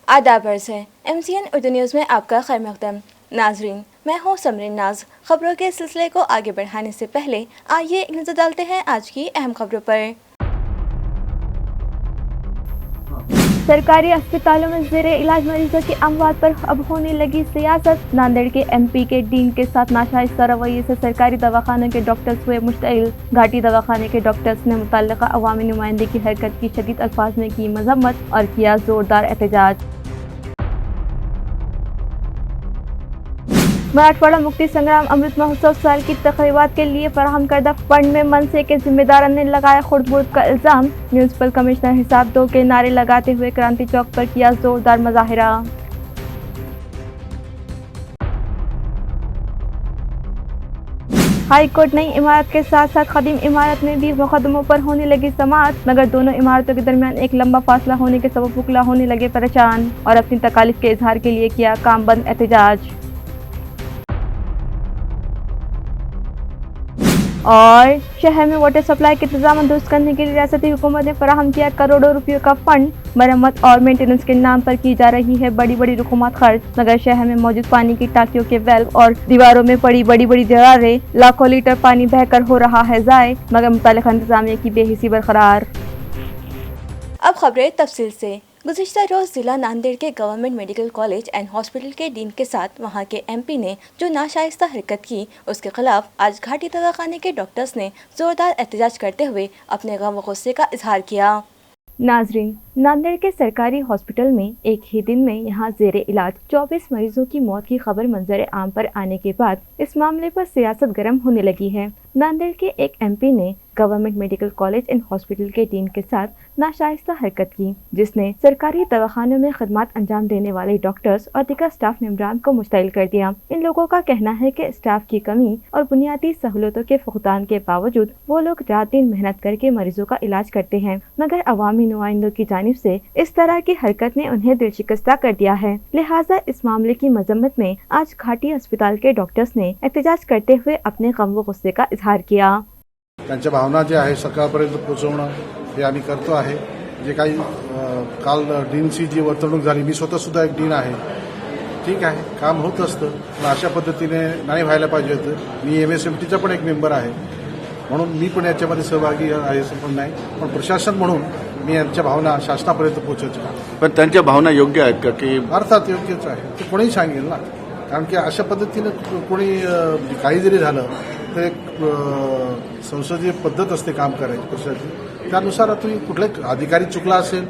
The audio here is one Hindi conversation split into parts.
आदाब अर्ज़ है MCN उर्दू न्यूज़ में आपका खैर मक़दम। नाजरीन, मैं हूँ समरीन नाज। खबरों के सिलसिले को आगे बढ़ाने से पहले आइए एक नज़र डालते हैं आज की अहम खबरों पर। सरकारी अस्पतालों में ज़ेरे इलाज मरीजों की अमवात पर अब होने लगी सियासत। नांदेड़ के MP के डीन के साथ नाशाइस्ता रवैये से सरकारी दवाखानों के डॉक्टर्स हुए मुश्तइल। घाटी दवाखाने के डॉक्टर्स ने मुतल्लिका अवामी नुमाइंदे की हरकत की शदीद अल्फाज में की मजम्मत और किया जोरदार एहतजाज। मराठवाड़ा मुक्ति संग्राम अमृत महोत्सव साल की तकरीबात के लिए फराहम करदा फंड में मनसे के जिम्मेदारों ने लगाया खुर्द-बुर्द का इल्जाम। म्यूनिसिपल कमिश्नर हिसाब दो के नारे लगाते हुए क्रांति चौक पर किया जोरदार मुजाहिरा। हाई कोर्ट नई इमारत के साथ साथ कदीम इमारत में भी मुकदमों पर होने लगी समाअत, मगर दोनों इमारतों के दरमियान एक लंबा फासला होने के सबब वकला होने लगे परेशान और अपनी तकालीफ के इजहार के लिए किया काम बंद एहतजाज। और शहर में वाटर सप्लाई के इंतजाम दुरुस्त करने के लिए रियासती हुकूमत ने फराहम किया करोड़ों रुपयों का फंड। मरम्मत और मेंटेनेंस के नाम पर की जा रही है बड़ी बड़ी रकूमत खर्च, मगर शहर में मौजूद पानी की टांकियों के वेल्व और दीवारों में पड़ी बड़ी बड़ी दरारें, लाखों लीटर पानी बहकर हो रहा है ज़ाय, मगर मुताल्लिक़ा इंतजामिया की बेहिसी बरकरार। अब खबरें तफसील से। गुज़िश्ता रोज़ ज़िला नांदेड़ के government medical college and hospital के डीन के साथ वहां के MP ने जो नाशाइस्ता हरकत की, उसके खिलाफ आज घाटी दवाखाने के डॉक्टर्स ने जोरदार एहतजाज करते हुए अपने गम व गुस्से का इजहार किया। नाजरीन, नांदेड़ के सरकारी हॉस्पिटल में एक ही दिन में यहां ज़ेरे इलाज 24 मरीजों की मौत की खबर मंजर आम पर आने के बाद इस मामले पर सियासत गर्म होने लगी है। नांदेड़ के एक MP ने government medical college and hospital के डीन के साथ नाशाइस्ता हरकत की, जिसने सरकारी दवाखानों में खदमात अंजाम देने वाले डॉक्टर्स और दीगर स्टाफ मेंबरान को मुश्तइल कर दिया। इन लोगों का कहना है कि स्टाफ की कमी और बुनियादी सहूलतों के फुकदान के बावजूद वो लोग रात दिन मेहनत करके मरीजों का इलाज करते हैं, मगर अवामी नुमाइंदों की जानिब से इस तरह की हरकत ने उन्हें दिल शिकस्ता कर दिया है। लिहाजा इस मामले की मजम्मत में आज घाटी अस्पताल के डॉक्टर्स ने एहतजाज करते हुए अपने गम व गुस्से का इजहार किया। त्यांच्या भावना जे आहे सकाळपर्यंत पोहोचवणं हे आम्ही करतो आहे। जे काही काल डीनची जी वर्तणूक झाली, मी स्वतः सुद्धा एक डीन आहे, ठीक आहे, काम होत असतं, पण अशा पद्धतीने नाही व्हायला पाहिजे होतं। मी MSMTचा पण एक मेंबर आहे, म्हणून मी पण याच्यामध्ये सहभागी आहे असं पण नाही, पण प्रशासन म्हणून मी यांच्या भावना शासनापर्यंत पोहोचवतो। पण त्यांच्या भावना योग्य आहेत का? की अर्थात योग्यच आहे, ते कोणीही सांगेल ना, कारण की अशा पद्धतीने कोणी काही जरी झालं तर एक संसदीय पद्धत असते काम करायची प्रशासनाची, त्यानुसार तुम्ही कुठलाही अधिकारी चुकला असेल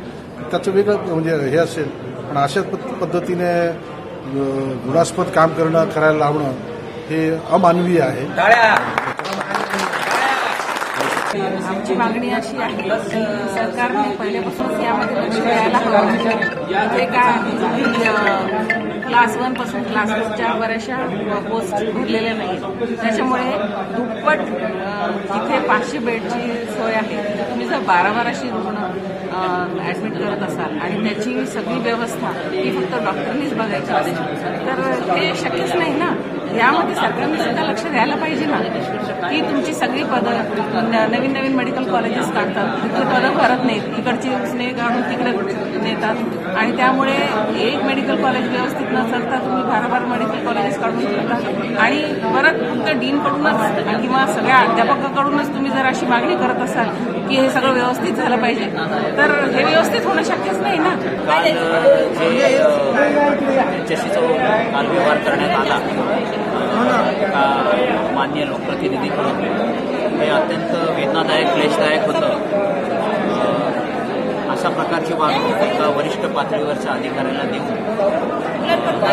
त्याचं वेगळं म्हणजे हे असेल, पण अशा पद्धतीने गुणास्पद काम करायला लावणं हे अमानवीय आहे। आमची मागणी अशी आहे की सरकारने पहिल्यापासूनच यामध्ये लक्ष द्यायला हवं। जे काय क्लास 1 पासून क्लास 2च्या बऱ्याचशा पोस्ट भरलेल्या नाहीत, त्याच्यामुळे दुप्पट जिथे 500 बेडची सोय आहे, तुम्ही जर 12-1200 रुग्ण ऍडमिट करत असाल आणि त्याची सगळी व्यवस्था ही फक्त डॉक्टरनीच बघायची असेल तर हे शक्यच नाही ना। यामध्ये सरकारने सुद्धा लक्ष द्यायला पाहिजे ना की तुमची सगळी पदं नवीन नवीन मेडिकल कॉलेजेस काढतात, तिथे पदं भरत नाहीत, इकडची उसने काढून तिकडे नेतात आणि त्यामुळे एक मेडिकल कॉलेज व्यवस्थित न चालता तुम्ही 12 मेडिकल कॉलेजेस काढून ठेवता आणि परत फक्त डीनकडूनच किंवा सगळ्या अध्यापकाकडूनच तुम्ही जर अशी मागणी करत असाल की हे सगळं व्यवस्थित झालं पाहिजे तर हे व्यवस्थित होणं शक्यच नाही ना। त्यांच्याशी जो काल व्यवहार करण्यात आला एका मान्य लोकप्रतिनिधीकडून हे अत्यंत वेदनादायक क्लेशदायक होतं। अशा प्रकारची वागणूक एका वरिष्ठ पातळीवरच्या अधिकाऱ्याला देऊन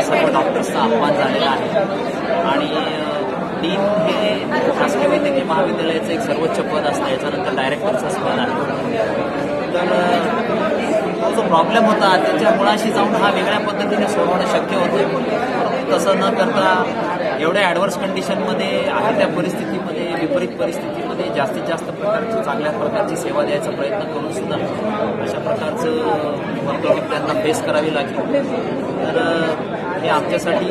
सर्व डॉक्टर्सचा अपमान झालेला आहे आणि डीन हे शासकीय वैद्यकीय महाविद्यालयाचं एक सर्वोच्च पद असतं, याच्यानंतर डायरेक्टरचंच पद आहे। तर तो जो प्रॉब्लेम होता त्याच्या मुळाशी जाऊन हा वेगळ्या पद्धतीने सोडवणं शक्य होतं, तसं न करता एवढ्या ॲडव्हर्स कंडिशनमध्ये आहे त्या परिस्थितीमध्ये, विपरीत परिस्थितीमध्ये जास्तीत जास्त प्रकारची चांगल्या प्रकारची सेवा द्यायचा प्रयत्न करून सुद्धा अशा प्रकारचं वर्तणूक त्यांना फेस करावी लागली। तर हे आमच्यासाठी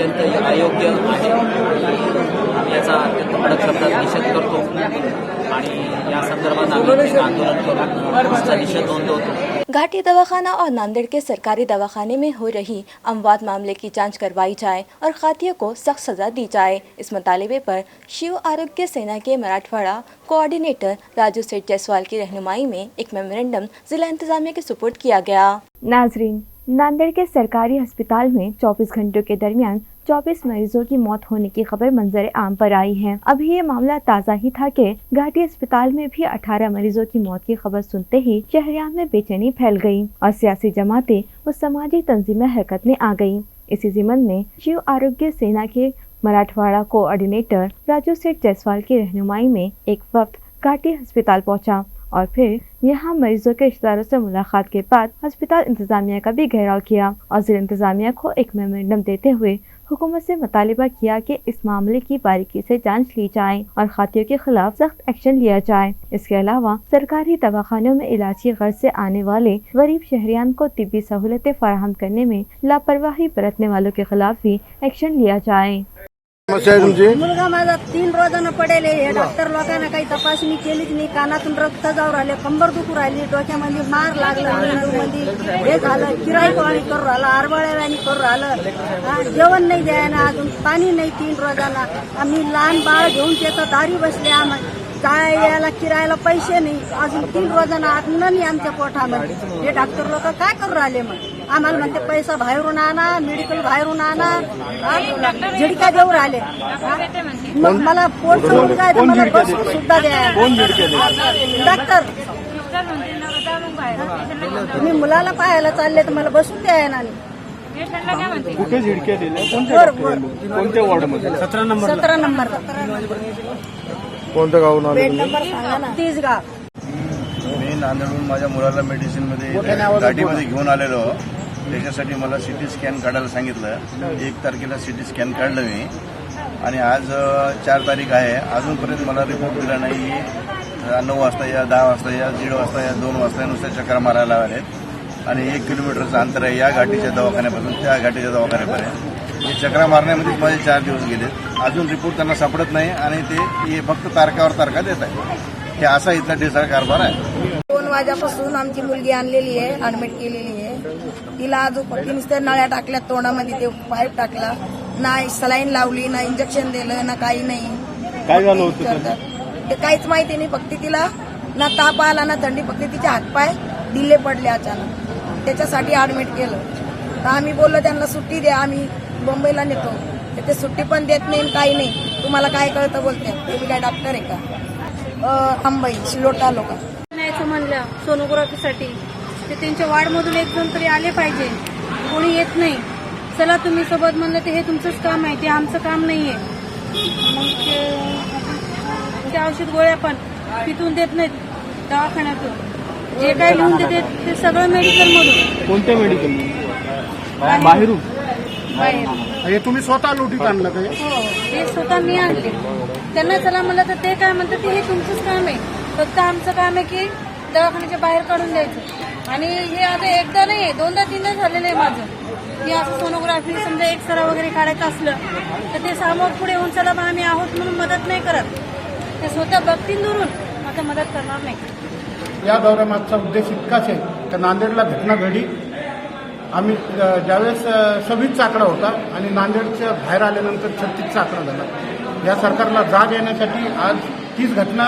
अत्यंत अयोग्य आहे आणि याचा अत्यंत कडक शब्दात निषेध करतो आणि या संदर्भात आम्ही एक आंदोलन करून उसका निषेध नोंदवतो। घाटी दवाखाना और नांदेड़ के सरकारी दवाखाने में हो रही अमवात मामले की जांच करवाई जाए और खातियों को सख्त सजा दी जाए। इस मुतालबे पर शिव आरोग्य सेना के मराठवाड़ा कोऑर्डिनेटर राजू सेठ जायसवाल की रहनुमाई में एक मेमोरेंडम जिला इंतजामिया के सुपुर्द किया गया। नाजरीन, नांदेड़ के सरकारी अस्पताल में 24 घंटों के दरमियान 24 मरीजों की मौत होने की खबर मंजर आम पर आई है। अभी ये मामला ताज़ा ही था कि घाटी अस्पताल में भी 18 मरीजों की मौत की खबर सुनते ही शहरियार में बेचैनी फैल गई और सियासी जमातें व समाजी तंजीमें हरकत में आ गईं। इसी ज़िमन में शिव आरोग्य सेना के मराठवाड़ा कोऑर्डिनेटर राजू सेठ जायसवाल की रहनुमाई में एक वक्त घाटी अस्पताल पहुंचा और फिर यहाँ मरीजों के रिश्तेदारों से मुलाकात के बाद अस्पताल इंतजामिया का भी घेराव किया और जिला इंतजामिया को एक मेमोरेंडम देते हुए हुकूमत से मुतालिबा किया कि इस मामले की बारीकी से जांच ली जाए और खातियों के खिलाफ सख्त एक्शन लिया जाए। इसके अलावा सरकारी दवाखानों में इलाज की गर्ज से आने वाले गरीब शहरियान को तिब्बी सहूलतें फराहम करने में लापरवाही बरतने वालों के खिलाफ भी एक्शन लिया जाए। मुलगा माझा 3 रोजानं पडेल आहे। डॉक्टर लोकांना काही तपासणी केलीच नाही। कानातून रक्त जाऊ राहिले, कंबर दुखू राहिली, डोक्यामध्ये मार लागला, मेंदूमध्ये हे झालं, किराई पाणी करू राहिलं, आरबळ्यावानी करू राहिलं, जेवण नाही द्यायना, अजून पाणी नाही 3 रोजाना। आम्ही लहान बाळ घेऊन त्याचा दारी बसले, आम्हाला काय यायला किरायला पैसे नाही, अजून 3 रोजाना अन्न नाही आमच्या पोटामध्ये। हे डॉक्टर लोक काय करू राहिले? मग आम्हाला म्हणते पैसा बाहेरून आणा, मेडिकल बाहेरून आणा, झिडका देऊ राहिले। मग मला पोट मुलगा आहे तर मला बसून सुद्धा द्या डॉक्टर। मी मुलाला पाहायला चालले तर मला बसून द्या ना। कुठे झिडक्या दिल्या? कोणत्या वॉर्डमध्ये? 17 नंबर कोणत्या गावून आले? बेड नंबर सांगा ना। 30 गाव। मी नांदेडहून माझ्या मुलाला मेडिसिनमध्ये गाडीमध्ये घेऊन आलेलो। त्याच्यासाठी मला सिटी स्कॅन काढायला सांगितलं। 1 तारखेला सिटी स्कॅन काढलं मी आणि आज 4 तारीख आहे, अजूनपर्यंत मला रिपोर्ट दिला नाही। 9 वाजता या, 10 वाजता या, 1:30 वाजता या, 2 वाजता नुसत्या चक्रा मारायला आलेत आणि 1 किलोमीटरचं अंतर आहे या घाटीच्या दवाखान्यापासून त्या घाटीच्या दवाखान्यापर्यंत। हे चक्रा मारण्यामध्येच माझे 4 दिवस गेले, अजून रिपोर्ट त्यांना सापडत नाही आणि ते फक्त तारकावर तारखा देत आहे। हे असा इथला ढिसाळ कारभार आहे। 2 वाजल्यापासून आमची मुलगी आणलेली आहे, ऍडमिट केलेली आहे। तिला अजून नुसत्या नळ्या टाकल्या तोंडामध्ये, ते पाईप टाकला, ना सलाईन लावली, ना इंजेक्शन दिलं, ना काही नाही। काय झालं होतं? ते काहीच माहिती नाही, फक्त तिला ना ताप आला ना थंडी, फक्त तिचे हातपाय ढिले पडले अचानक, त्याच्यासाठी ऍडमिट केलं। तर आम्ही बोललो त्यांना सुट्टी द्या, आम्ही मुंबईला नेतो, तर ते सुट्टी पण देत नाही, काही नाही। तुम्हाला काय कळतं बोलते, तुम्ही काय डॉक्टर आहे का? अंबई शिलोटा लोक न्यायचं म्हणलं सोनोग्राफीसाठी, ते त्यांच्या वार्डमधून एक जण तरी आले पाहिजे, कोणी येत नाही। चला तुम्ही सोबत म्हणलं तर हे तुमचंच काम आहे, ते आमचं काम नाहीये। मग ते औषध गोळ्या पण तिथून देत नाहीत दवाखान्यातून, जे काही लिहून देते ते सगळं मेडिकल मधून। कोणत्या मेडिकल? बाहेरून? बाहेर। हे तुम्ही स्वतः लुटीत आणलं का? हो, हे स्वतः मी आणले। त्यांना चला म्हणलं तर ते काय म्हणतात, हे तुमचंच काम आहे, फक्त आमचं काम आहे की दवाखान्याच्या बाहेर काढून द्यायचं। आणि हे आता एकदा नाही, 2दा 3दा झालेलं आहे माझं की असं सोनोग्राफी समजा एक्सरा वगैरे काढायचं असलं तर ते समोर पुढे येऊन चला बा आम्ही आहोत म्हणून मदत नाही करत, ते स्वतः बघतील दुरून, आता मदत करणार नाही। या दौऱ्यामागचा उद्देश इतकाच आहे तर नांदेडला घटना घडली, आम्ही ज्यावेळेस 26चा आकडा होता आणि नांदेडच्या बाहेर आल्यानंतर 36चा आकडा झाला। या सरकारला जाग येण्यासाठी आज 30 घटना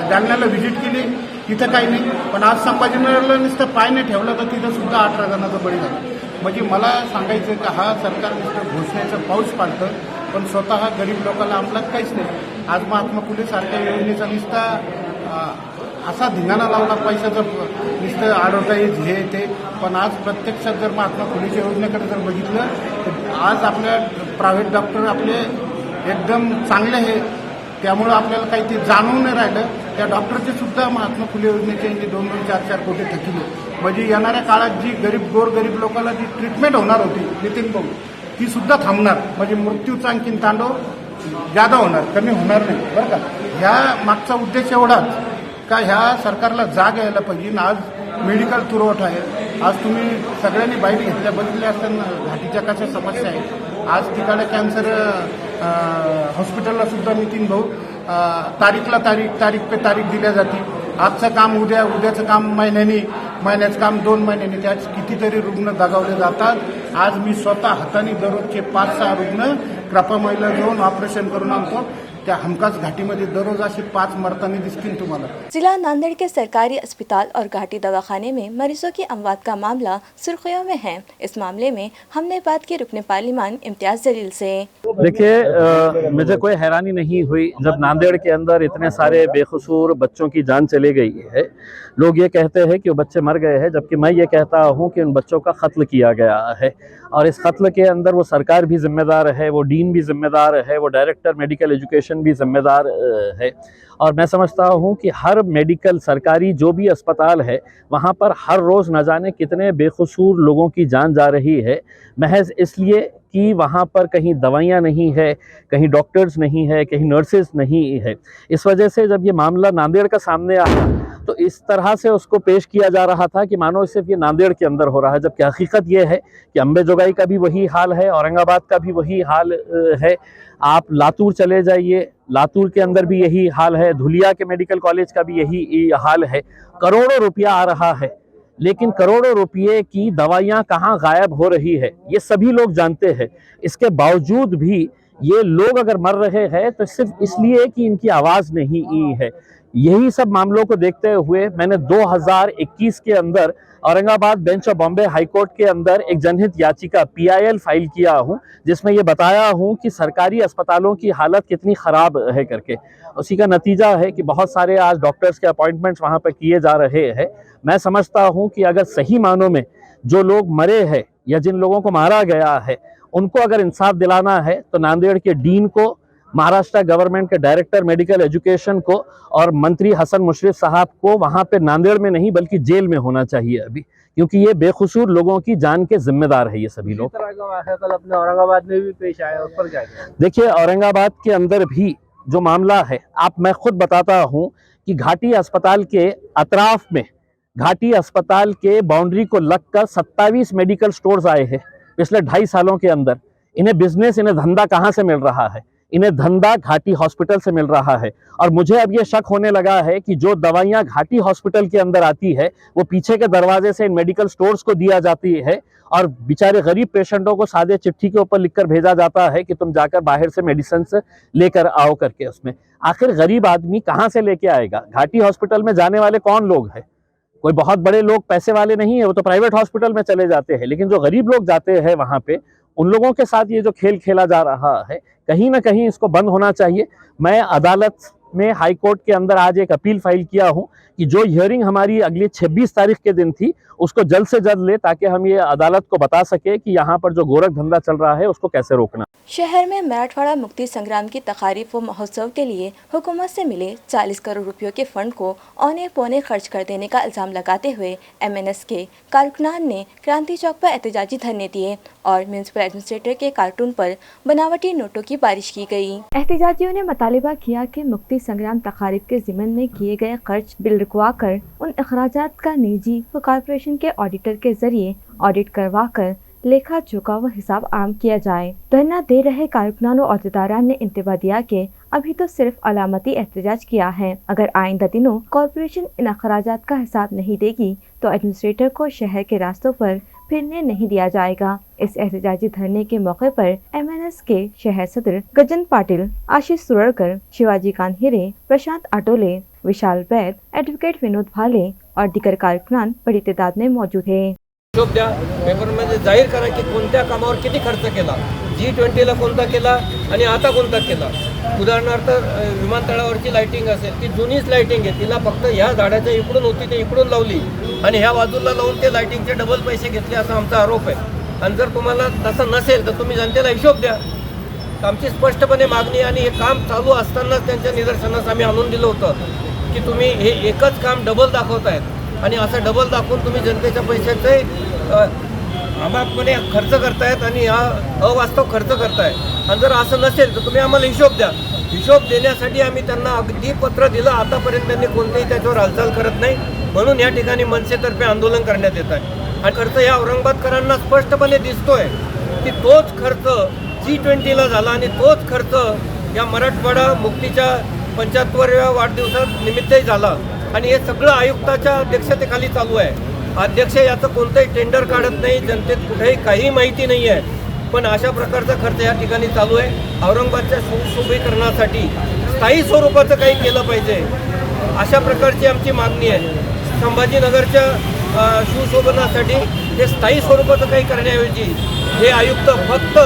जालन्याला व्हिजिट केली, तिथं काही नाही, पण आज संभाजीनगरला नुसतं पाय नाही ठेवलं तर तिथं सुद्धा 18 जणांचा बळी झाला। म्हणजे मला सांगायचं की हा सरकार नुसतं घोषणेचं पाऊस पाडतं, पण स्वतः गरीब लोकांना अंमलात काहीच नाही। आज महात्मा फुले सारख्या योजनेचा नुसता असा धिंगाणा लावला, पैशाचं नुसतं अडवता येईल हे ते, पण आज प्रत्यक्षात जर महात्मा फुलेच्या योजनेकडे जर बघितलं तर आज आपल्या प्रायव्हेट डॉक्टर आपले एकदम चांगले आहे, त्यामुळं आपल्याला काही ते जाणवून नाही राहिलं। त्या डॉक्टरचे सुद्धा महात्मा फुले योजनेचे 2-2, 4-4 कोटी थकिले। म्हणजे येणाऱ्या काळात जी गोरगरीब लोकांना जी ट्रीटमेंट होणार होती नितीन भाऊ, ती सुद्धा थांबणार, म्हणजे मृत्यूचा आणखीन तांडव जादा होणार, कमी होणार नाही बरं का। ह्या मागचा उद्देश एवढाच का ह्या सरकारला जाग यायला पाहिजे। आज मेडिकल पुरवठा आहे, आज तुम्ही सगळ्यांनी बाईट घेतल्या बघितल्या असताना घाटीच्या कशा समस्या आहेत, आज तिकडे कॅन्सर हॉस्पिटलला सुद्धा नितीन भाऊ तारीखला तारीख पे तारीख दिल्या जाते. आजचं काम उद्या, उद्याचं काम महिन्याचं काम 2 महिन्यांनी. त्यात कितीतरी रुग्ण दगावले जातात. आज मी स्वतः हाताने दररोजचे 5-6 रुग्ण कृपामाईला जाऊन ऑपरेशन करून आणतो. त्या हमखास घाटीमध्ये दररोज असे 5 मरताना दिसतील तुम्हाला. जिला नांदेड़ के सरकारी अस्पताल और घाटी दवाखाने में मरीजों की अमवात का मामला सुर्खियों में है. इस मामले में हमने बात की रुकने पार्लिमान इम्तियाज जलील से. देखिए, मुझे कोई हैरानी नहीं हुई जब नांदेड़ के अंदर इतने सारे बेकसूर बच्चों की जान चली गई है. लोग ये कहते हैं कि वो बच्चे मर गए हैं, जबकि मैं ये कहता हूँ कि उन बच्चों का कत्ल किया गया है. और इस कत्ल के अंदर वो सरकार भी जिम्मेदार है, वो डीन भी जिम्मेदार है, वो डायरेक्टर मेडिकल एजुकेशन भी जिम्मेदार है. और मैं समझता हूँ कि हर मेडिकल सरकारी जो भी अस्पताल है वहाँ पर हर रोज़ न जाने कितने बेकसूर लोगों की जान जा रही है, महज इसलिए कि वहाँ पर कहीं दवाइयाँ नहीं है, कहीं डॉक्टर्स नहीं है, कहीं नर्सेज नहीं है. इस वजह से जब ये मामला नांदेड़ का सामने आया तो इस तरह से उसको पेश किया जा रहा था कि मानो सिर्फ ये नांदेड़ के अंदर हो रहा है, जबकि हकीकत ये है कि अम्बेजोगाई का भी वही हाल है, औरंगाबाद का भी वही हाल है. आप लातूर चले जाइए, लातूर के अंदर भी यही हाल है, धुलिया के मेडिकल कॉलेज का भी यही हाल है. करोड़ों रुपया आ रहा है, लेकिन करोड़ों रुपये की दवाइयाँ कहाँ गायब हो रही है ये सभी लोग जानते हैं. इसके बावजूद भी ये लोग अगर मर रहे हैं तो सिर्फ इसलिए कि इनकी आवाज़ नहीं है. यही सब मामलों को देखते हुए मैंने 2021 के अंदर Aurangabad bench of Bombay high court के अंदर एक जनहित याचिका PIL फाइल किया हूँ, जिसमें ये बताया हूँ कि सरकारी अस्पतालों की हालत कितनी ख़राब है करके. उसी का नतीजा है कि बहुत सारे आज डॉक्टर्स के अपॉइंटमेंट्स वहाँ पर किए जा रहे हैं. मैं समझता हूँ कि अगर सही मानों में जो लोग मरे हैं या जिन लोगों को मारा गया है उनको अगर इंसाफ दिलाना है तो नांदेड़ के डीन को, महाराष्ट्र गवर्नमेंट के डायरेक्टर मेडिकल एजुकेशन को और मंत्री हसन मुशर्रफ साहब को वहाँ पे नांदेड़ में नहीं बल्कि जेल में होना चाहिए अभी, क्योंकि ये बेकसूर लोगों की जान के जिम्मेदार है ये सभी लोग. कल अपने औरंगाबाद में भी पेश आया, उस पर क्या? देखिए, औरंगाबाद के अंदर भी जो मामला है, मैं खुद बताता हूँ कि घाटी अस्पताल के अतराफ में, घाटी अस्पताल के बाउंड्री को लगकर 27 मेडिकल स्टोर्स आए हैं पिछले 2.5 सालों के अंदर. इन्हें बिजनेस, इन्हें धंधा कहाँ से मिल रहा है? इन्हें धंधा घाटी हॉस्पिटल से मिल रहा है. और मुझे अब ये शक होने लगा है कि जो दवाइयाँ घाटी हॉस्पिटल के अंदर आती है वो पीछे के दरवाजे से इन मेडिकल स्टोर्स को दिया जाती है और बेचारे गरीब पेशेंटों को सादे चिट्ठी के ऊपर लिखकर भेजा जाता है कि तुम जाकर बाहर से मेडिसिन लेकर आओ करके. उसमें आखिर गरीब आदमी कहाँ से लेके आएगा? घाटी हॉस्पिटल में जाने वाले कौन लोग हैं? कोई बहुत बड़े लोग पैसे वाले नहीं है, वो तो प्राइवेट हॉस्पिटल में चले जाते हैं. लेकिन जो गरीब लोग जाते हैं वहाँ पे, उन लोगों के साथ ये जो खेल खेला जा रहा है, कहीं ना कहीं इसको बंद होना चाहिए. मैं अदालत में, हाई कोर्ट के अंदर आज एक अपील फाइल किया हूं कि जो हियरिंग हमारी अगली 26 तारीख के दिन थी उसको जल्द से जल्द ले, ताकि हम ये अदालत को बता सके कि यहाँ पर जो गोरख धंधा चल रहा है उसको कैसे रोकना. शहर में मराठवाड़ा मुक्ति संग्राम की तकारीफ व महोत्सव के लिए हुकूमत से मिले 40 करोड़ रुपयों के फंड को औने पौने खर्च कर देने का इल्जाम लगाते हुए MNS के कारकुनान ने क्रांति चौक पर एहतजाजी धरने दिए और म्यूनिसिपल एडमिनिस्ट्रेटर के कार्टून पर बनावटी नोटों की बारिश की गई. एहतजाजियों ने मुतालिबा किया कि मुक्ति संग्राम तकारीफ के ज़िमन में किए गए खर्च बिल रुकवा कर उन अखराजात का निजी व कॉरपोरेशन के ऑडिटर के जरिए ऑडिट करवा कर लेखा जोखा व हिसाब आम किया जाए. धरना दे रहे कारकुनानों और अहदेदारान ने इंतबा दिया कि अभी तो सिर्फ अलामती एहतजाज किया है, अगर आइंदा दिनों कॉरपोरेशन इन अखराजात का हिसाब नहीं देगी तो एडमिनिस्ट्रेटर को शहर के रास्तों पर फिरने नहीं दिया जाएगा. इस एहतजाजी धरने के मौके पर MNS के शहर सदर गजन पाटिल, आशीष सुरड़कर, शिवाजी कान हिरे, प्रशांत आटोले, विशाल वैद, एडवोकेट विनोद भाले और दीगर कारकुनान बड़ी तादाद में मौजूद है. हिशोब द्या, पेपरमध्ये जाहीर करा की कोणत्या कामावर किती खर्च केला, G20ला कोणता केला आणि आता कोणता केला. उदाहरणार्थ विमानतळावरची लाइटिंग असेल, ती जुनीच लाइटिंग आहे, तिला फक्त ह्या झाडाच्या इकडून होती ते इकडून लावली आणि ह्या बाजूला लावून ते लाइटिंगचे डबल पैसे घेतले असा आमचा आरोप आहे. आणि जर तुम्हाला तसं नसेल तर तुम्ही जनतेला हिशोब द्या. आमची स्पष्टपणे मागणी आणि हे काम चालू असतानाच त्यांच्या निदर्शनास आम्ही आणून दिलं होतं की तुम्ही हे एकच काम डबल दाखवतायत आणि असं डबल दाखवून तुम्ही जनतेच्या पैशाचे अमापपणे खर्च करतायत आणि हा अवास्तव खर्च करताय. आणि जर असं नसेल तर तुम्ही आम्हाला हिशोब द्या. हिशोब देण्यासाठी आम्ही त्यांना अगदी पत्र दिलं, आतापर्यंत त्यांनी कोणतेही त्याच्यावर हालचाल करत नाही. म्हणून या ठिकाणी मनसेतर्फे आंदोलन करण्यात येत आहे. आणि खर्च या औरंगाबादकरांना स्पष्टपणे दिसतोय की तोच खर्च G20ला झाला आणि तोच खर्च या मराठवाडा मुक्तीच्या 75व्या वाढदिवसानिमित्तही झाला आणि हे सगळं आयुक्ताच्या अध्यक्षतेखाली चालू आहे. अध्यक्ष याचं कोणतंही टेंडर काढत नाही, जनतेत कुठेही काही माहिती नाही आहे, पण अशा प्रकारचा खर्च या ठिकाणी चालू आहे. औरंगाबादच्या सुशोभीकरणासाठी स्थायी स्वरूपाचं काही केलं पाहिजे, अशा प्रकारची आमची मागणी आहे. संभाजीनगरच्या सुशोभनासाठी हे स्थायी स्वरूपाचं काही करण्याऐवजी हे आयुक्त फक्त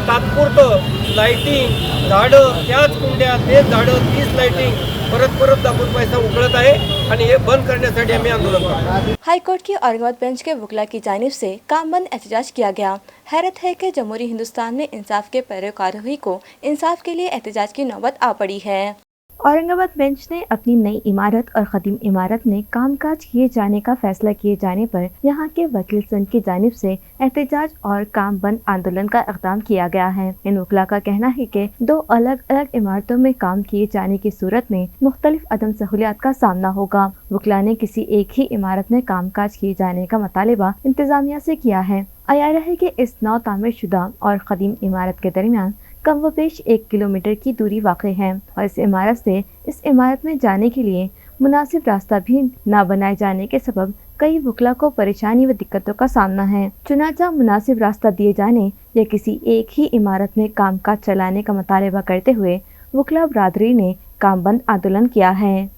तात्पुरतं लाईटिंग, झाडं, त्याच कुंड्या, तेच झाडं, तीच लाईटिंग परत दाखवून पैसा उकळत आहे आणि हे बंद करण्यासाठी आम्ही आंदोलन करतो. हाईकोर्ट की औरंगाबाद बेंच के वकीला की जानिब से काम बंद एहतजाज किया गया। हैरत है कि जमहूरी हिंदुस्तान में इंसाफ के पैरोकारों को इंसाफ के लिए एहतजाज की नौबत आ पड़ी है। औरंगाबाद बेंच ने अपनी नई इमारत और ख़दीम इमारत में कामकाज किए जाने का फैसला किए जाने पर यहाँ के वकील संघ की जानिब से एहतजाज और काम बंद आंदोलन का इक़दाम किया गया है। इन वकीला का कहना है कि 2 अलग अलग इमारतों में काम किए जाने की सूरत में मुख्तलिफ अदम सहूलियात का सामना होगा। वकीला ने किसी एक ही इमारत में कामकाज किए जाने का मुतालिबा इंतजामिया से किया है। आया है कि इस नौ तामीर शुदा और क़दीम इमारत के दरमियान कम व बेश 1 किलोमीटर की दूरी वाक़ है और इस इमारत से इस इमारत में जाने के लिए मुनासिब रास्ता भी न बनाए जाने के सबब कई वकला को परेशानी व दिक्कतों का सामना है। चुनाचा मुनासिब रास्ता दिए जाने या किसी एक ही इमारत में कामकाज चलाने का मुतालबा करते हुए वकला बरादरी ने काम बंद आंदोलन किया है।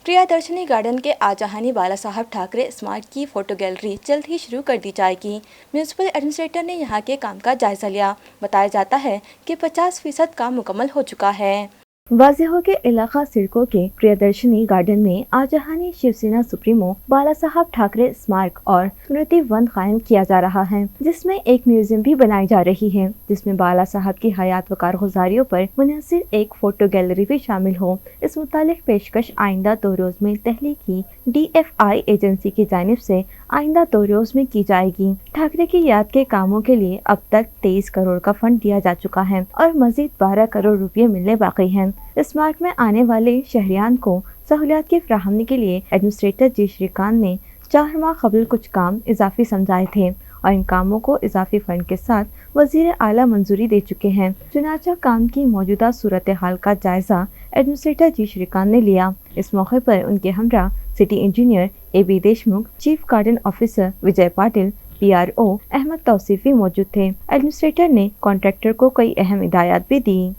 प्रियदर्शनी गार्डन के आजहानी बाला साहब ठाकरे स्मार्ट की फोटो गैलरी जल्द ही शुरू कर दी जाएगी। म्यूनसिपल एडमिनिस्ट्रेटर ने यहां के काम का जायजा लिया। बताया जाता है कि 50% काम मुकम्मल हो चुका है। वाज़ेह हो के इलाका सिड़कों के प्रियदर्शनी गार्डन में आजहानी शिवसेना सुप्रीमो बाला साहब ठाकरे स्मारक और स्मृति वन कायम किया जा रहा है, जिसमें एक म्यूजियम भी बनाई जा रही है, जिसमें बाला साहब की हयात व कारगुजारियों पर मुनहसिर एक फोटो गैलरी भी शामिल हो। इस मुतालिक पेशकश आइंदा 2 रोज में दहली की DFI एजेंसी की जानिब से आइंदा 2 रोज में की जाएगी। ठाकरे की याद के कामों के लिए अब तक 23 करोड़ का फंड दिया जा चुका है और मजीद 12 करोड़ रुपये मिलने बाकी हैं। इस मार्ग में आने वाले शहरियान को सहूलियात की फराहमी के लिए एडमिनिस्ट्रेटर जी श्रीकांत ने 4 माह कबल कुछ काम इजाफी समझाए थे और इन कामों को इजाफी फंड के साथ वजीर आला मंजूरी दे चुके हैं। चुनाचा काम की मौजूदा सूरत हाल का जायजा एडमिनिस्ट्रेटर जी श्रीकांत ने लिया। इस मौके पर उनके हमरा city engineer AB Deshmukh, chief garden officer Vijay Patil, PRO Ahmad Tausifi मौजूद थे। एडमिनिस्ट्रेटर ने कॉन्ट्रैक्टर को कई अहम हिदायत भी दी।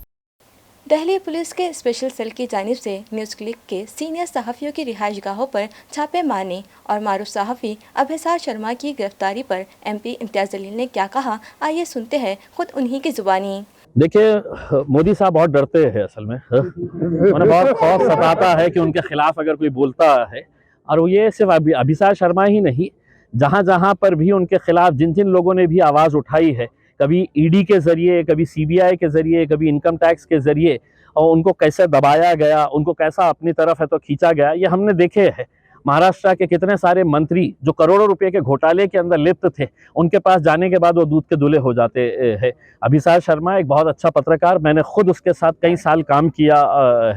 दिल्ली पुलिस के स्पेशल सेल की जानिब से न्यूज़ क्लिक के सीनियर सहाफ़ियों की रिहाइश गाहों पर छापे मारने और मारूफ सहाफ़ी अभिसार शर्मा की गिरफ्तारी पर MP इम्तियाज़ जलील ने क्या कहा, आइए सुनते हैं खुद उन्हीं की जुबानी। देखिए, मोदी साहब बहुत डरते हैं असल में, उन्हें बहुत खौफ सताता है कि उनके खिलाफ अगर कोई बोलता है, और वो ये सिर्फ अभिसार शर्मा ही नहीं, जहाँ जहाँ पर भी उनके खिलाफ जिन जिन लोगों ने भी आवाज़ उठाई है, कभी ED के ज़रिए, कभी CBI के ज़रिए, कभी इनकम टैक्स के ज़रिए, और उनको कैसे दबाया गया, उनको कैसा अपनी तरफ है तो खींचा गया, ये हमने देखे हैं। महाराष्ट्र के कितने सारे मंत्री जो करोड़ों रुपए के घोटाले के अंदर लिप्त थे, उनके पास जाने के बाद वो दूध के दूल्हे हो जाते हैं। अभिसार शर्मा एक बहुत अच्छा पत्रकार, मैंने खुद उसके साथ कई साल काम किया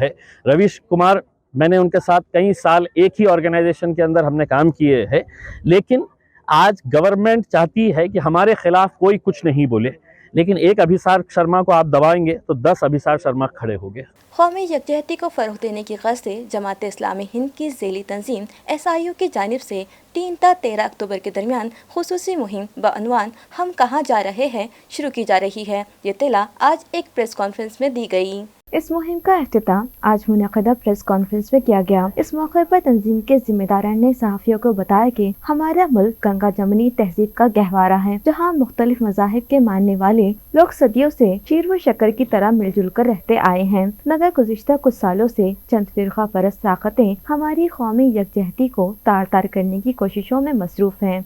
है। रवीश कुमार, मैंने उनके साथ कई साल एक ही ऑर्गेनाइजेशन के अंदर हमने काम किए हैं। लेकिन आज गवर्नमेंट चाहती है कि हमारे खिलाफ कोई कुछ नहीं बोले, लेकिन एक अभिसार शर्मा को आप दबाएंगे तो 10 अभिसार शर्मा खड़े होंगे। कौमी यकजहती को फ़रोग़ देने की ग़र्ज़ से जमात इस्लामी हिंद की ज़ेली तंजीम SIU की जानिब से 3 ta 13 अक्टूबर के दरमियान खुसूसी मुहिम बअनवान हम कहाँ जा रहे हैं शुरू की जा रही है। ये इत्तला आज एक प्रेस कॉन्फ्रेंस में दी गई। इस मुहिम का इख्तिताम आज मुनक़दा प्रेस कॉन्फ्रेंस में किया गया। इस मौके पर तंजीम के जिम्मेदारान ने सहाफ़ियों को बताया कि हमारा मुल्क गंगा जमनी तहजीब का गहवारा है, जहाँ मुख्तलिफ मज़ाहिब के मानने वाले लोग सदियों से शीर व शक्कर की तरह मिलजुल कर रहते आए हैं, मगर गुज़िश्ता कुछ सालों से चंद फ़िरक़ा परस्त ताक़तें हमारी कौमी यकजहती को तार तार करने की कोशिशों में मसरूफ़ हैं।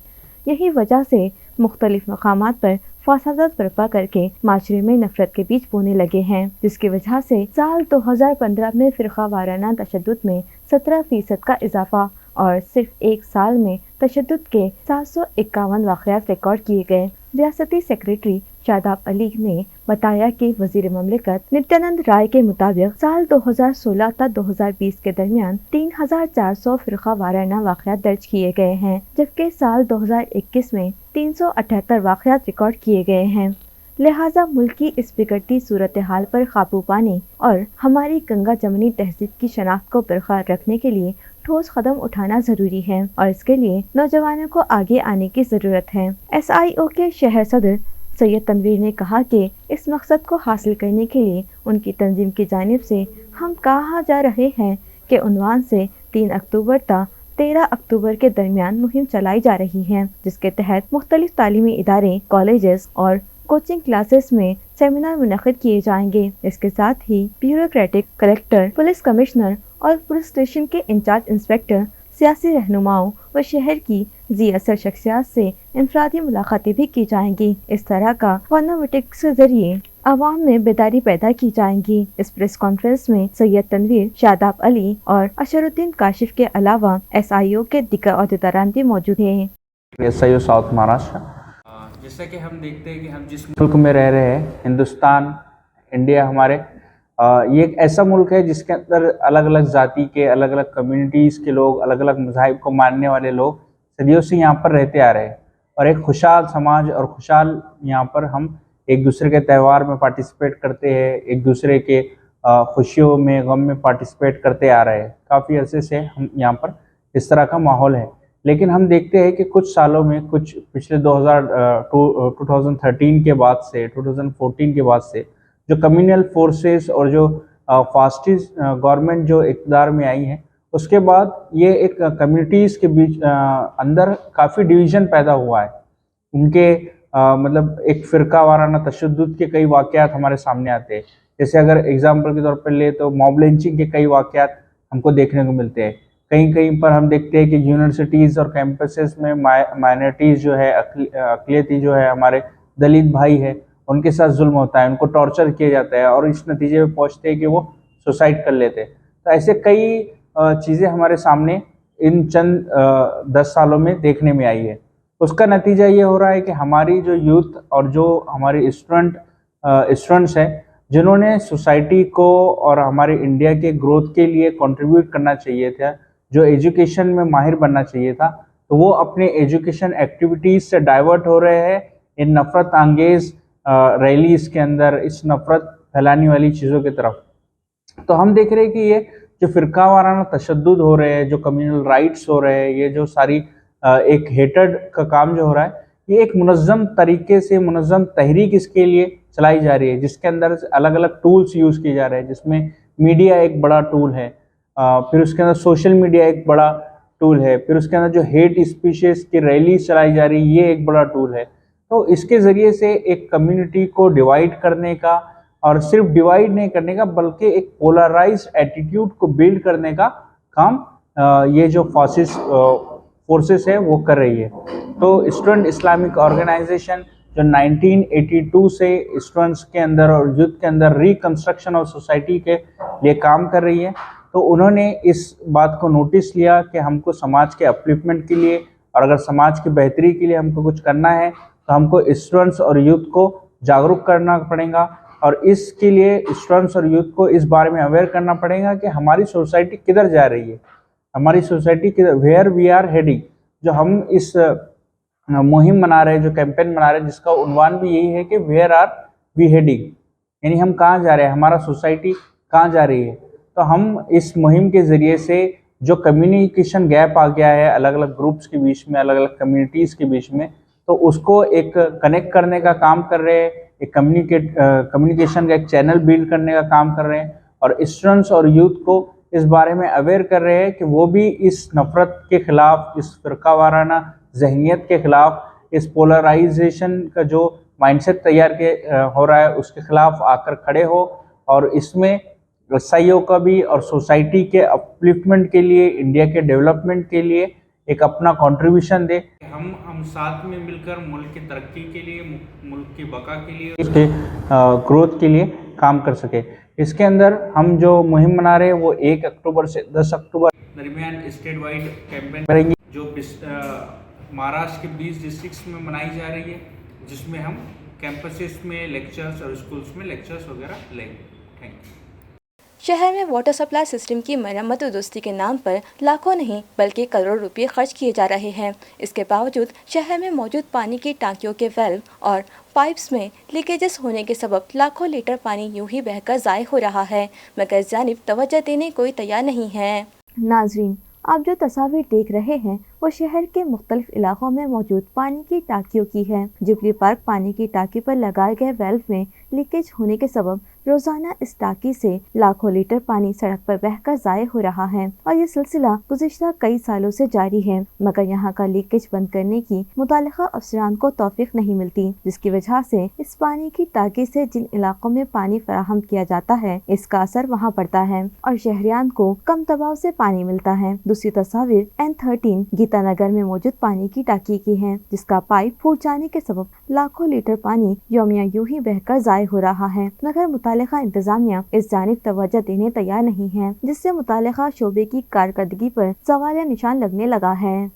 यही वजह से मुख्तलिफ मकामात पर फासादात बर्पा करके माशरे में नफरत के बीज बोने लगे हैं, जिसकी वजह से साल 2015 में फ़िरक़ा वाराना तशद्दुद में 17% का इजाफा और सिर्फ एक साल में तशद्दुद के 751 वाक़यात रिकॉर्ड किए गए। रियासती सेक्रेटरी शादाब अली ने बताया कि वज़ीर ममलिकत नित्यानंद राय के मुताबिक साल 2016 तक 2020 के दरमियान 3400 फ़िरक़ा वाराना वाक़यात दर्ज किए गए हैं, जबकि साल 2021 में 378 वाक़यात रिकॉर्ड किए गए हैं। लिहाजा मुल्क की इस बिगड़ती सूरत हाल पर काबू पाने और हमारी गंगा जमनी तहजीब की शनाख्त को बरकरार रखने के लिए ठोस कदम उठाना जरूरी है और इसके लिए नौजवानों को आगे आने की जरूरत है। SIO के शहर सदर सैयद तनवीर ने कहा कि इस मकसद को हासिल करने के लिए उनकी तंजीम की जानिब से हम कहाँ जा रहे हैं के उन्वान से 3 अक्टूबर तक 13 अक्टूबर के दरमियान मुहिम चलाई जा रही है, जिसके तहत मुख्तलिफ तालीमी इदारे, कॉलेजेस और कोचिंग क्लासेस में सेमिनार मुनक़िद किए जाएंगे। इसके साथ ही ब्यूरोक्रेटिक, कलेक्टर, पुलिस कमिश्नर और पुलिस स्टेशन के इंचार्ज इंस्पेक्टर, सियासी रहनुमाओं व शहर की ज़ी असर शख्सियात से इंफरादी मुलाकातें भी की जाएंगी। इस तरह का फोनोमेटिक्स के जरिए आवाम में बेदारी पैदा की जाएंगी। इस प्रेस कॉन्फ्रेंस में सैयद तनवीर, शादाब अली और अशरुद्दीन काशिफ के अलावा SIO के दीगर अहदेदारान भी मौजूद हैं। SIO साउथ महाराष्ट्र, जैसा कि हम देखते हैं कि हम जिस मुल्क में रह रहे हैं, हिंदुस्तान, इंडिया हमारे, ये एक ऐसा मुल्क है जिसके अंदर अलग अलग जाति के, अलग अलग कम्युनिटीज़ के लोग, अलग अलग मज़ाहिब को मानने वाले लोग सदियों से यहाँ पर रहते आ रहे हैं और एक खुशहाल समाज और खुशहाल यहाँ पर हम एक दूसरे के त्यौहार में पार्टिसिपेट करते हैं, एक दूसरे के खुशियों में, गम में पार्टिसिपेट करते आ रहे हैं। काफ़ी अरसे से हम यहाँ पर इस तरह का माहौल है। लेकिन हम देखते हैं कि कुछ सालों में, कुछ पिछले 2013 के बाद से, 2014 के बाद से जो कम्युनल फोर्सेस और जो फास्टिस्ट गवर्नमेंट जो इक़्तिदार में आई है, उसके बाद ये एक कम्युनिटीज़ के बीच अंदर काफ़ी डिवीज़न पैदा हुआ है। उनके मतलब एक फ़िरका वाराना तशद्दुद के कई वाक़यात हमारे सामने आते हैं। जैसे अगर एग्ज़ाम्पल के तौर पर ले तो मॉब लिंचिंग के कई वाक़यात हमको देखने को मिलते हैं। कहीं कहीं पर हम देखते हैं कि यूनिवर्सिटीज़ और कैंपसेस में माइनॉरिटीज़ जो है, अक़लियती जो है, हमारे दलित भाई है, उनके साथ जुल्म होता है, उनको टॉर्चर किया जाता है और इस नतीजे में पहुँचते हैं कि वो सुसाइड कर लेते हैं। तो ऐसे कई चीज़ें हमारे सामने इन चंद 10 सालों में देखने में आई है। उसका नतीजा ये हो रहा है कि हमारी जो यूथ और जो हमारे स्टूडेंट्स हैं, जिन्होंने सोसाइटी को और हमारे इंडिया के ग्रोथ के लिए कंट्रीब्यूट करना चाहिए था, जो एजुकेशन में माहिर बनना चाहिए था, तो वो अपने एजुकेशन एक्टिविटीज़ से डाइवर्ट हो रहे हैं इन नफ़रत अंगेज़ रैलीज़ के अंदर, इस नफ़रत फैलाने वाली चीज़ों की तरफ। तो हम देख रहे हैं कि ये जो फ़िरका वाराना तशद्दुद हो रहे हैं, जो कम्युनल राइट्स हो रहे हैं, ये जो सारी एक हेटेड का काम जो हो रहा है, ये एक मुनज़्ज़म तरीके से, मुनज़्ज़म तहरीक इसके लिए चलाई जा रही है, जिसके अंदर अलग अलग टूल्स यूज़ किए जा रहे हैं, जिसमें मीडिया एक बड़ा टूल है, फिर उसके अंदर सोशल मीडिया एक बड़ा टूल है, फिर उसके अंदर जो हेट स्पीचेस की रैलीज चलाई जा रही है, ये एक बड़ा टूल है। तो इसके ज़रिए से एक कम्युनिटी को डिवाइड करने का, और सिर्फ डिवाइड नहीं करने का बल्कि एक पोलराइज्ड एटीट्यूड को बिल्ड करने का काम ये जो फासिस्ट फोर्सेस है वो कर रही है। तो स्टूडेंट इस्लामिक ऑर्गेनाइजेशन जो 1982 से स्टूडेंट्स के अंदर और यूथ के अंदर रिकंस्ट्रक्शन ऑफ सोसाइटी के लिए काम कर रही है, तो उन्होंने इस बात को नोटिस लिया कि हमको समाज के अपलिफ्टमेंट के लिए और अगर समाज की बेहतरी के लिए हमको कुछ करना है तो हमको स्टूडेंट्स और यूथ को जागरूक करना पड़ेगा, और इसके लिए स्टूडेंट्स और यूथ को इस बारे में अवेयर करना पड़ेगा कि हमारी सोसाइटी किधर जा रही है, हमारी सोसाइटी किधर, वेयर वी आर हेडिंग। जो हम इस मुहिम मना रहे हैं, जो कैंपेन मना रहे हैं, जिसका उन्वान भी यही है कि वेयर आर वी हेडिंग, यानी हम कहाँ जा रहे हैं, हमारा सोसाइटी कहाँ जा रही है। तो हम इस मुहिम के ज़रिए से जो कम्युनिकेशन गैप आ गया है अलग अलग ग्रुप्स के बीच में, अलग अलग कम्युनिटीज़ के बीच में, तो उसको एक कनेक्ट करने का काम कर रहे हैं, एक कम्युनिकेशन का एक चैनल बिल्ड करने का काम कर रहे हैं, और स्टूडेंट्स और यूथ को इस बारे में अवेयर कर रहे हैं कि वो भी इस नफ़रत के ख़िलाफ़, इस फ़िरका वाराना जहनीत के ख़िलाफ़, इस पोलराइजेशन का जो माइंडसेट तैयार के हो रहा है उसके ख़िलाफ़ आकर खड़े हो, और इसमें SIO का भी और सोसाइटी के अपलिफ्टमेंट के लिए, इंडिया के डेवलपमेंट के लिए एक अपना कंट्रीब्यूशन दे। हम साथ में मिलकर मुल्क की तरक्की के लिए, मुल्क की बका के लिए, उसके ग्रोथ के लिए काम कर सके। इसके अंदर हम जो मुहिम मना रहे हैं वो 1 अक्टूबर से 10 अक्टूबर दरमियान स्टेट वाइड कैंपेन करेंगे, जो महाराष्ट्र के 20 डिस्ट्रिक्ट्स में मनाई जा रही है, जिसमें हम कैंपसेस में लेक्चर्स और स्कूल्स में लेक्चर्स वगैरह लेंगे। Thank you. शहर में वाटर सप्लाई सिस्टम की मरम्मत और दुरुस्ती के नाम पर लाखों नहीं बल्कि करोड़ों रुपए खर्च किए जा रहे हैं। इसके बावजूद शहर में मौजूद पानी की टांकियों के वेल्व और पाइप्स में लीकेजेस होने के सबब लाखों लीटर पानी यूं ही बहकर ज़ाय हो रहा है, मगर इस जानिब तवज्जो देने कोई तैयार नहीं है। नाजरीन, आप जो तस्वीर देख रहे हैं वो शहर के मुख्तलिफ इलाकों में मौजूद पानी की टांकियों की है। जुबली पार्क पानी की टांकी पर लगाए गए वेल्व में लीकेज होने के सबब रोजाना इस टांकी से लाखों लीटर पानी सड़क पर बहकर ज़ाय हो रहा है और ये सिलसिला गुज़िश्ता कई सालों से जारी है, मगर यहाँ का लीकेज बंद करने की मुतालिका अफसरान को तौफीक नहीं मिलती, जिसकी वजह से इस पानी की टांकी से जिन इलाकों में पानी फराहम किया जाता है इसका असर वहाँ पड़ता है और शहरियान को कम दबाव से पानी मिलता है। दूसरी तस्वीर N13 गीतानगर में मौजूद पानी की टांकी की है, जिसका पाइप फूट जाने के सबब लाखों लीटर पानी यौमिया यूं ही बहकर ज़ाय हो रहा है, मगर मुतालिका इंतजामिया इस जानिब तवज्जो देने तैयार नहीं है, जिससे मुतालिका शोबे की कारकर्दगी पर सवालिया निशान लगने लगा है।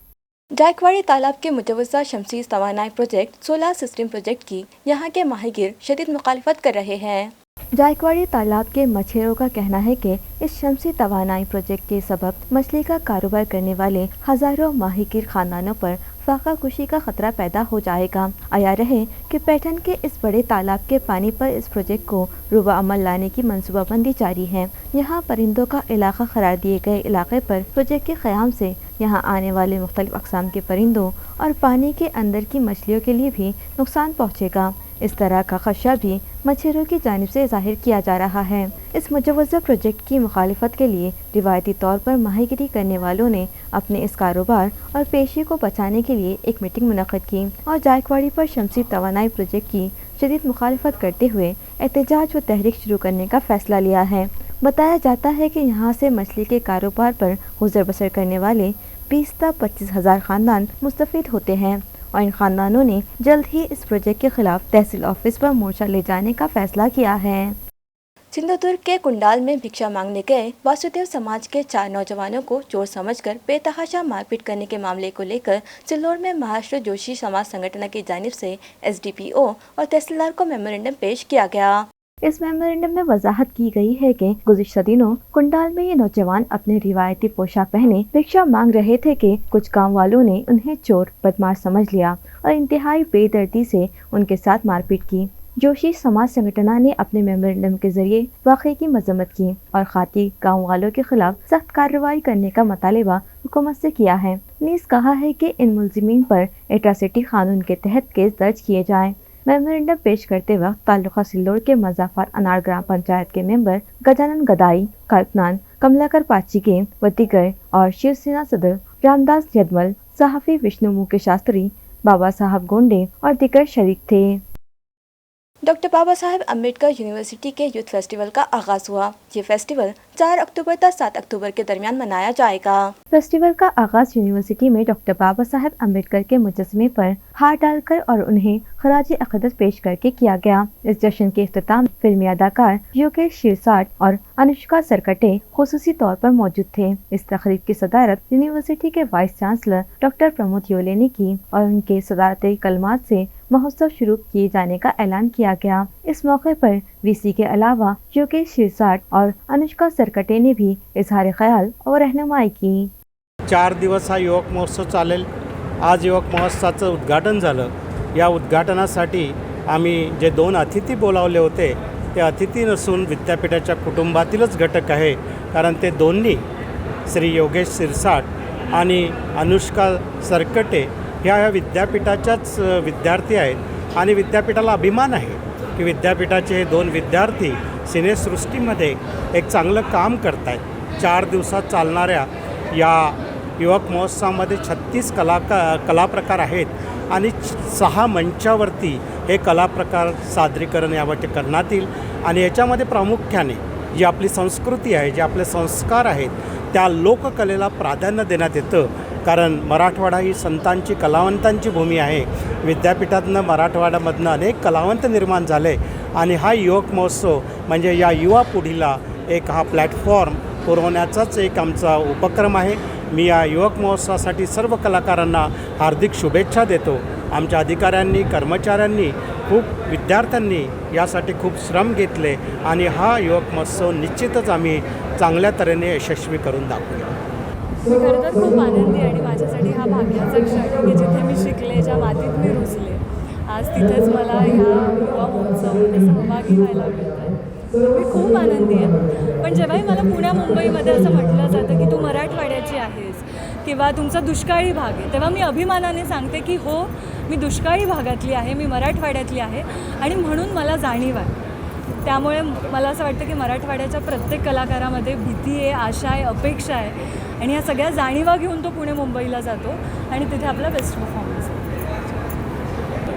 जायकवाड़ी तालाब के मुजव्वज़ा शमसी तवानाई प्रोजेक्ट सोलर सिस्टम प्रोजेक्ट की यहाँ के माहिर शदीद मुखालफत कर रहे हैं। जायकवाड़ी तालाब के मछुआरों का कहना है कि इस शमसी तवानाई प्रोजेक्ट के सबब मछली का कारोबार करने वाले हजारों माहिर खानदानों पर फाका कुशी का खतरा पैदा हो जाएगा। आया रहे कि पैटर्न के इस बड़े तालाब के पानी पर इस प्रोजेक्ट को रुबा अमल लाने की मनसूबाबंदी जारी है। यहाँ परिंदों का इलाका करार दिए गए इलाके पर प्रोजेक्ट के क़याम से यहाँ आने वाले मुख्तलिफ अक़साम के परिंदों और पानी के अंदर की मछलियों के लिए भी नुकसान पहुँचेगा। इस तरह का खदशा भी मछुआरों की जानिब से ज़ाहिर किया जा रहा है। इस मुजव्वज़ा प्रोजेक्ट की मुखालिफत के लिए रिवायती तौर पर माहिगिरी करने वालों ने अपने इस कारोबार और पेशे को बचाने के लिए एक मीटिंग मुनक़्क़िद की और जायकवाड़ी पर शमसी तवानाई प्रोजेक्ट की शदीद मुखालिफत करते हुए एहतजाज व तहरीक शुरू करने का फ़ैसला लिया है। बताया जाता है कि यहाँ से मछली के कारोबार पर गुज़र बसर करने वाले 20 से 25 हज़ार ख़ानदान मुस्तफ़ीद होते हैं और इन खानदानों ने जल्द ही इस प्रोजेक्ट के खिलाफ तहसील ऑफिस पर मोर्चा ले जाने का फैसला किया है। सिंधुदुर्ग के कुंडाल में भिक्षा मांगने गए वासुदेव समाज के 4 नौजवानों को चोर समझकर बेतहाशा मारपीट करने के मामले को लेकर सिल्लोड में महाराष्ट्र जोशी समाज संगठन की जानिब से SDPO और तहसीलदार को मेमोरेंडम पेश किया गया। इस मेमोरेंडम में वजाहत की गई है कि गुज़िश्ता दिनों कुंडाल में ये नौजवान अपने रिवायती पोशाक पहने भिक्षा मांग रहे थे कि कुछ गांव वालों ने उन्हें चोर बदमाश समझ लिया और इंतहाई बेदर्दी से उनके साथ मारपीट की। जोशी समाज संगठन ने अपने मेमोरेंडम के जरिए वाक़े की मजम्मत की और खाती गाँव वालों के खिलाफ सख्त कार्रवाई करने का मुतालिबा हुकूमत से किया है। नीज़ कहा है कि इन मुलजिमीन पर एट्रासिटी कानून के तहत केस दर्ज किए जाएं। मेमोरेंडम पेश करते वक्त तालुका सिल्लोड के मज़ाफर अनार ग्राम पंचायत के मेंबर गजानन गदाई, कल्पनान, कमलाकर पाचीके व दीगर और शिवसेना सदर रामदास यदमल, सहाफ़ी विष्णु मुके शास्त्री, बाबा साहब गोंडे और दीगर शरीक थे। डॉक्टर बाबा साहेब अम्बेडकर यूनिवर्सिटी के यूथ फेस्टिवल का आगाज हुआ। ये फेस्टिवल 4 अक्टूबर तक 7 अक्टूबर के दरमियान मनाया जाएगा। फेस्टिवल का आगाज यूनिवर्सिटी में डॉक्टर बाबा साहेब अम्बेडकर के मुजस्समे पर हार डालकर और उन्हें खराज अक़ीदत पेश करके किया गया। इस जश्न के इख्तिताम फिल्मी अदाकार योगेश शिरसाट और अनुष्का सरकटे खुसूसी तौर पर मौजूद थे। इस तकरीब की सदारत यूनिवर्सिटी के वाइस चांसलर डॉक्टर प्रमोद योले ने की और उनके सदारती कलमात से महोत्सव शुरू किए जाने का ऐलान किया गया। इस मौके पर VC के अलावा योगेश शिरसाट और अनुष्का सरकटे ने भी इजहार ख्याल और रहनुमाई की। 4 दिवस हा युवक महोत्सव चालेल। आज युवक महोत्सवाचं उद्घाटन झालं। या उद्घाटनासाठी आम्ही जे 2 अतिथी बोलावले होते ते अतिथी नसून विद्यापीठाच्या कुटुंबातीलच घटक आहे, कारण ते दोन्ही श्री योगेश शिरसाट आणि अनुष्का सरकटे ह्या विद्यापीठाच्याच विद्यार्थी आहेत आणि विद्यापीठाला अभिमान आहे की विद्यापीठाचे हे 2 विद्यार्थी सिनेसृष्टीमध्ये एक चांगलं काम करत आहेत। 4 दिवसात चालणाऱ्या या युवक महोत्सवामध्ये 36 कलाप्रकार आहेत आणि 6 मंचावरती हे कलाप्रकार सादरीकरण यामध्ये करण्यात येईल आणि याच्यामध्ये प्रामुख्याने जी आपली संस्कृती आहे, जे आपले संस्कार आहेत, त्या लोककलेला प्राधान्य देण्यात येतं, कारण मराठवाडा ही संतांची कलावंतांची भूमी आहे। विद्यापीठातनं मराठवाड्यामधनं अनेक कलावंत निर्माण झाले आणि हा युवक महोत्सव म्हणजे या युवा पिढीला एक हा प्लॅटफॉर्म पुरवण्याचाच एक आमचा उपक्रम आहे। मी या युवक महोत्सवासाठी सर्व कलाकारांना हार्दिक शुभेच्छा देतो। आमच्या अधिकाऱ्यांनी, कर्मचाऱ्यांनी खूप विद्यार्थ्यांनी यासाठी खूप श्रम घेतले आणि हा युवक महोत्सव निश्चितच आम्ही चांगल्या तऱ्हेने यशस्वी करून दाखवूया. खरं तर खूप आनंदी आणि माझ्यासाठी हा भाग्याचा क्षण आहे की जिथे मी शिकले, ज्या मातीत मी रुजले, आज तिथेच मला ह्या युवा महोत्सवामध्ये सहभागी व्हायला मिळतं आहे. मी खूप आनंदी आहे. पण जेव्हाही मला पुण्या मुंबईमध्ये असं म्हटलं जातं की तू मराठवाड्याची आहेस किंवा तुमचा दुष्काळी भाग आहे, तेव्हा मी अभिमानाने सांगते की हो, मी दुष्काळी भागातली आहे, मी मराठवाड्यातली आहे आणि म्हणून मला जाणीव आहे. त्यामुळे मला असं वाटतं की मराठवाड्याच्या प्रत्येक कलाकारामध्ये भीती आहे, आशा आहे, अपेक्षा आहे आणि या सगळ्या जाणीवा घेऊन तो पुणे मुंबईला जातो आणि तिथे आपला बेस्ट परफॉर्मन्स होतो.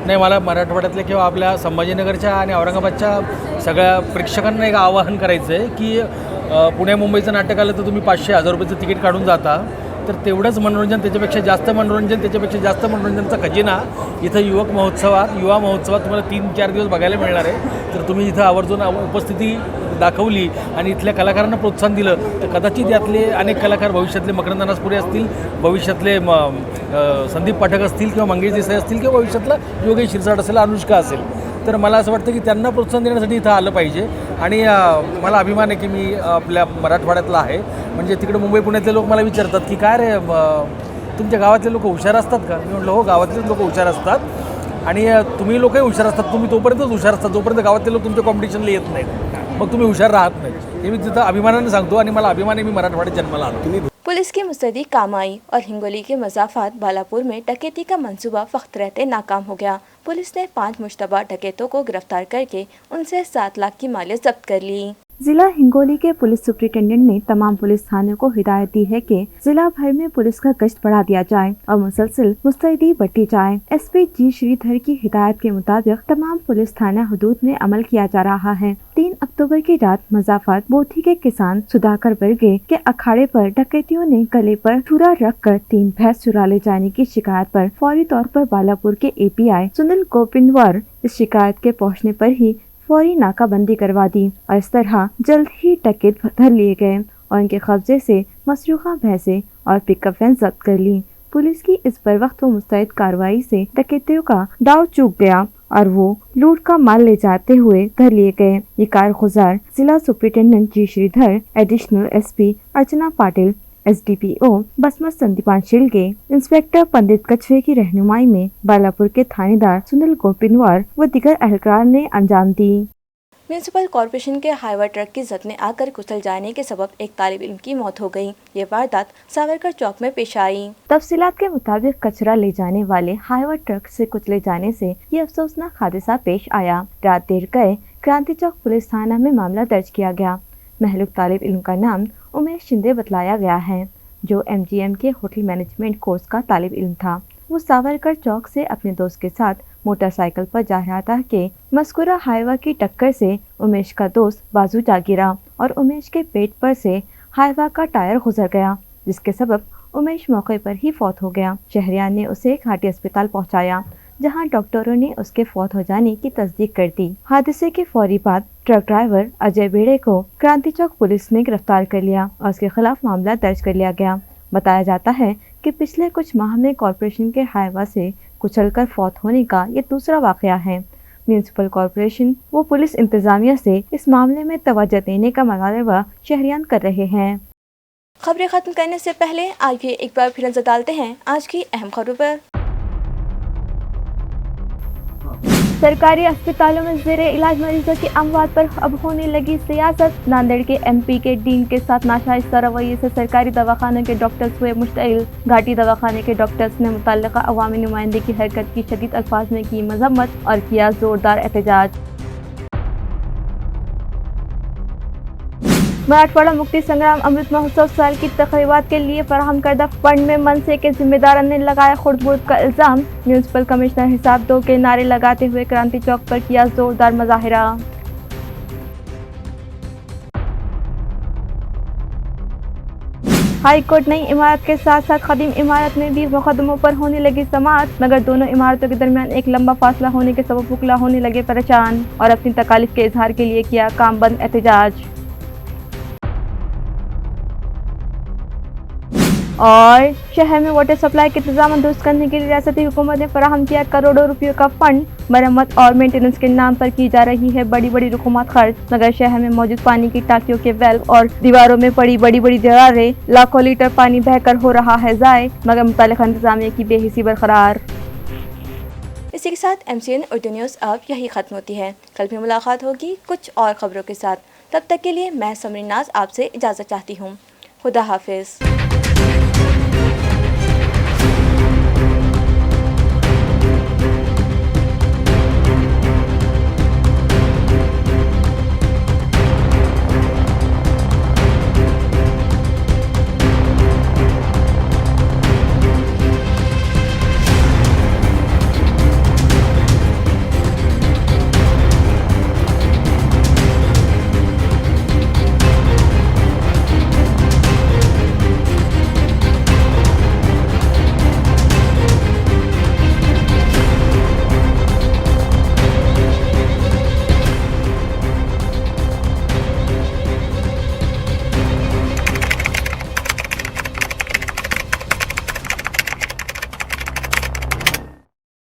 नाही, मला मराठवाड्यातल्या किंवा आपल्या संभाजीनगरच्या आणि औरंगाबादच्या सगळ्या प्रेक्षकांना एक आवाहन करायचं आहे की पुण्या मुंबईचं नाटक आलं तर तुम्ही 500-1000 रुपयाचं तिकीट काढून जाता, तर तेवढंच मनोरंजन, त्याच्यापेक्षा जास्त मनोरंजन, त्याच्यापेक्षा जास्त मनोरंजनचा खजिना इथं युवा महोत्सवात तुम्हाला 3-4 दिवस बघायला मिळणार आहे. तर तुम्ही इथं आवर्जून उपस्थिती दाखवली आणि इथल्या कलाकारांना प्रोत्साहन दिलं तर कदाचित यातले अनेक कलाकार भविष्यातले मकरंद अनासपुरे असतील, भविष्यातले संदीप पाठक असतील किंवा मंगेश देसाई असतील किंवा भविष्यातला योगेश शिरसाट असेल, अनुष्का असेल, तर मला असं वाटतं की त्यांना प्रोत्साहन देण्यासाठी इथं आलं पाहिजे. आणि मला अभिमान आहे की मी आपल्या मराठवाड्यातला आहे. म्हणजे तिकडे मुंबई पुण्यातले लोक मला विचारतात की काय रे, तुमच्या गावातले लोक हुशार असतात का? मी म्हटलं हो, गावातलेच लोक हुशार असतात आणि तुम्ही लोकही हुशार असतात. तुम्ही तोपर्यंतच हुशार असतात जोपर्यंत गावातले लोक तुमच्या कॉम्पिटिशनला येत नाहीत, मग तुम्ही हुशार राहत नाही. हे मी तिथं अभिमानाने सांगतो आणि मला अभिमान आहे मी मराठवाड्यात जन्माला आलो. पुलिस की मुस्तैदी काम आई और हिंगोली के मजाफात बालापुर में डकैती का मंसूबा वक्त रहते नाकाम हो गया. पुलिस ने 5 मुश्तबा डकैतों को गिरफ्तार करके उनसे 7 लाख की मालियत जब्त कर ली. जिला हिंगोली के पुलिस सुप्रिंटेंडेंट ने तमाम पुलिस थानों को हिदायत दी है कि जिला भर में पुलिस का गश्त बढ़ा दिया जाए और मुसलसल मुस्तैदी बढ़ती जाए. एसपी जी श्रीधर की हिदायत के मुताबिक तमाम पुलिस थाना हुदूद में अमल किया जा रहा है. 3 अक्टूबर की रात मजाफात बोथी के किसान सुधाकर बर्गे के अखाड़े पर डकैतियों ने गले पर छुरा रखकर 3 भैंस चुरा ले जाने की शिकायत पर फौरी तौर पर बालापुर के एपीआई सुनील गोपिंदवार इस शिकायत के पहुंचने पर ही फौरी नाकाबंदी करवा दी और इस तरह जल्द ही डकैत धर लिए गए और उनके कब्जे से मसरूखा भैंसे और पिकअप वैन जब्त कर ली. पुलिस की इस पर वक्त व मुस्तैद कार्रवाई से डकैतियों का दाव चूक गया और वो लूट का माल ले जाते हुए धर लिए गए. ये कारगुजार जिला सुप्रिंटेंडेंट जी श्रीधर, एडिशनल एसपी अर्चना पाटिल, एसडीपीओ बसमत संदीपान शिलगे, इंस्पेक्टर पंडित कछवे की रहनुमाई में बालापुर के थानेदार सुनील गोपिनवार व दीगर एहलकार ने अंजाम दी. म्यूनिसिपल कॉरपोरेशन के हाईवा ट्रक की जद में आकर कुचल जाने के सबब एक तालिब इल्म की मौत हो गई. ये वारदात सावरकर चौक में पेश आई. तफसीलात के मुताबिक कचरा ले जाने वाले हाईवा ट्रक से कुचले जाने से ये अफसोसनाक हादसा पेश आया. रात देर गए क्रांति चौक पुलिस थाना में मामला दर्ज किया गया. महलूक तालिब इल्म का नाम उमेश शिंदे बतलाया गया है, जो एमजीएम के होटल मैनेजमेंट कोर्स का तालिब इल्म था. वो सावरकर चौक से अपने दोस्त के साथ मोटरसाइकिल पर जा रहा था कि मस्कुरा हाईवा की टक्कर से उमेश का दोस्त बाजू जा गिरा और उमेश के पेट पर से हाईवा का टायर गुजर गया, जिसके सबब उमेश मौके पर ही फौत हो गया. शहरियार ने उसे घाटी अस्पताल पहुंचाया, जहां डॉक्टरों ने उसके फौत हो जाने की तस्दीक कर दी. हादसे के फौरी बाद ट्रक ड्राइवर अजय बेड़े को क्रांति चौक पुलिस ने गिरफ्तार कर लिया और उसके खिलाफ मामला दर्ज कर लिया गया. बताया जाता है कि पिछले कुछ माह में कॉरपोरेशन के हाईवा से कुचलकर फौत होने का ये दूसरा वाकया है. म्यूनिसिपल कॉरपोरेशन व पुलिस इंतजामिया से इस मामले में तवज्जो देने का मुतालबा शहरियान कर रहे हैं. खबरें खत्म करने से पहले आइए एक बार फिर नजर डालते हैं आज की अहम खबरों पर. सरकारी अस्पतालों में ज़ेरे इलाज मरीजों की अमवात पर अब होने लगी सियासत. नांदेड़ के एमपी के डीन के साथ नाशाइस्ता रवैये से सरकारी दवाखानों के डॉक्टर्स हुए मुश्तइल. घाटी दवाखाने के डॉक्टर्स ने मुतल्लिका अवामी नुमाइंदे की हरकत की शदीद अल्फाज में की मजम्मत और किया जोरदार एहतजाज. मराठवाड़ा मुक्ति संग्राम अमृत महोत्सव साल की तकरीबात के लिए फराहम करदा फंड में मनसे के जिम्मेदारों ने लगाया खुर्द-बुर्द का इल्जाम. म्यूनिसिपल कमिश्नर हिसाब दो के नारे लगाते हुए क्रांति चौक पर किया जोरदार मुजाहिरा. हाई कोर्ट नई इमारत के साथ साथ कदीम इमारत में भी मुकदमों पर होने लगी समाअत, मगर दोनों इमारतों के दरमियान एक लंबा फासला होने के सबब वकला होने लगे परेशान और अपनी तकालीफ के इजहार के लिए किया काम बंद एहतजाज. और शहर में वाटर सप्लाई के इंतजाम दुरुस्त करने के लिए रियासती हुकूमत ने फराहम किया करोड़ों रुपयों का फंड। मरम्मत और मेंटेनेंस के नाम पर की जा रही है बड़ी बड़ी रकूमात खर्च। मगर शहर में मौजूद पानी की टांकियों के वेल्व और दीवारों में पड़ी बड़ी बड़ी दरारें, लाखों लीटर पानी बहकर हो रहा है ज़ाय, मगर मुताल्लिक़ा इंतजामिया की बेहिसी बरकरार। इसी के साथ MCN उर्दू न्यूज़ अब यही ख़त्म होती है। कल भी मुलाकात होगी कुछ और ख़बरों के साथ। तब तक के लिए मैं समरीन नाज आपसे इजाज़त चाहती हूँ। खुदा हाफिज़।